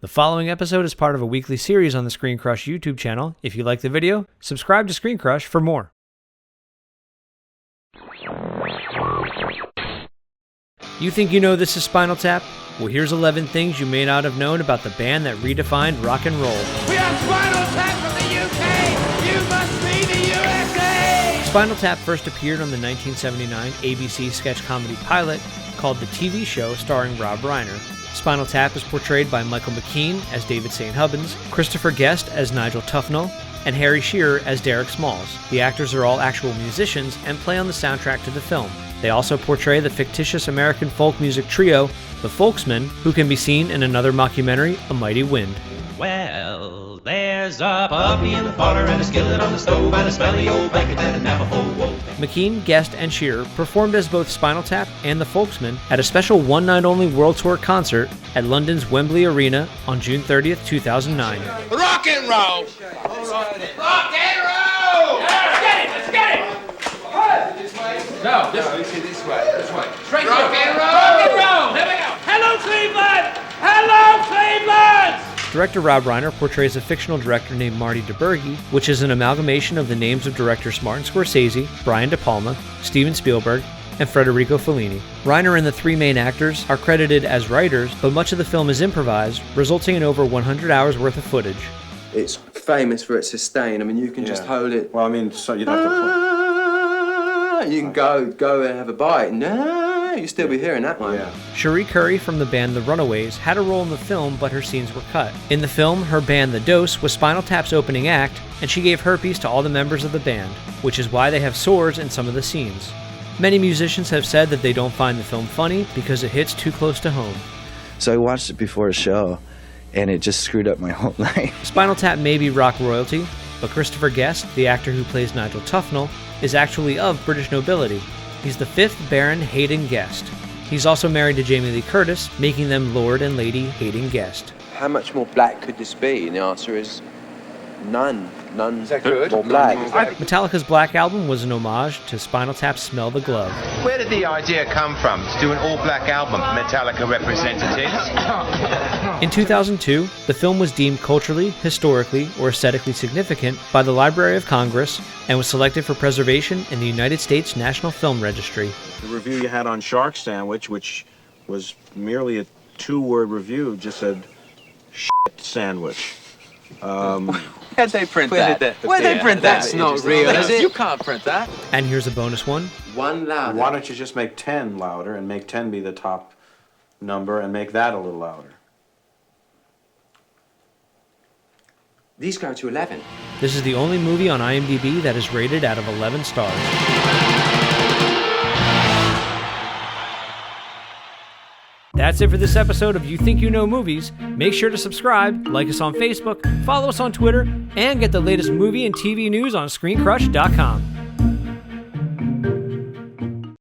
The following episode is part of a weekly series on the ScreenCrush YouTube channel. If you like the video, subscribe to ScreenCrush for more. You think you know This Is Spinal Tap? Well, here's 11 things you may not have known about the band that redefined rock and roll. We are Spinal Tap from the UK! You must be the USA! Spinal Tap first appeared on the 1979 ABC sketch comedy pilot called The TV Show starring Rob Reiner. Spinal Tap is portrayed by Michael McKean as David St. Hubbins, Christopher Guest as Nigel Tufnell, and Harry Shearer as Derek Smalls. The actors are all actual musicians and play on the soundtrack to the film. They also portray the fictitious American folk music trio, the Folksmen, who can be seen in another mockumentary, A Mighty Wind. Well, there's a puppy in the parlor and a skillet on the stove and a smelly old blanket and a Navajo wolf. McKean, Guest, and Shearer performed as both Spinal Tap and the Folksmen at a special one-night-only world tour concert at London's Wembley Arena on June 30th, 2009. Rock and roll! Rock and roll! Let's get it! No, this way. Straight rock and roll! Rock and roll! Here we go! Hello, Cleveland! Hello, Cleveland! Director Rob Reiner portrays a fictional director named Marty DeBurgi, which is an amalgamation of the names of directors Martin Scorsese, Brian De Palma, Steven Spielberg, and Federico Fellini. Reiner and the three main actors are credited as writers, but much of the film is improvised, resulting in over 100 hours worth of footage. It's famous for its sustain. I mean, you can just hold it. Well, I mean, so you'd have to You can go and have a bite. No, you still be hearing that one. Yeah. Cherie Currie from the band The Runaways had a role in the film, but her scenes were cut. In the film, her band The Dose was Spinal Tap's opening act, and she gave herpes to all the members of the band, which is why they have swords in some of the scenes. Many musicians have said that they don't find the film funny because it hits too close to home. So I watched it before a show, and it just screwed up my whole life. Spinal Tap may be rock royalty, but Christopher Guest, the actor who plays Nigel Tufnell, is actually of British nobility. He's the 5th Baron Hayden Guest. He's also married to Jamie Lee Curtis, making them Lord and Lady Hayden Guest. How much more black could this be? And the answer is none. None good? more black. Metallica's Black Album was an homage to Spinal Tap's Smell the Glove. Where did the idea come from to do an all-black album, Metallica representatives? In 2002, the film was deemed culturally, historically, or aesthetically significant by the Library of Congress and was selected for preservation in the United States National Film Registry. The review you had on Shark Sandwich, which was merely a 2-word review, just said shit sandwich. Where'd they print that? Where'd they print that? That's not real, is it? You can't print that. And here's a bonus one. One louder. Why don't you just make 10 louder and make 10 be the top number and make that a little louder? These go to 11. This is the only movie on IMDb that is rated out of 11 stars. That's it for this episode of You Think You Know Movies. Make sure to subscribe, like us on Facebook, follow us on Twitter, and get the latest movie and TV news on ScreenCrush.com.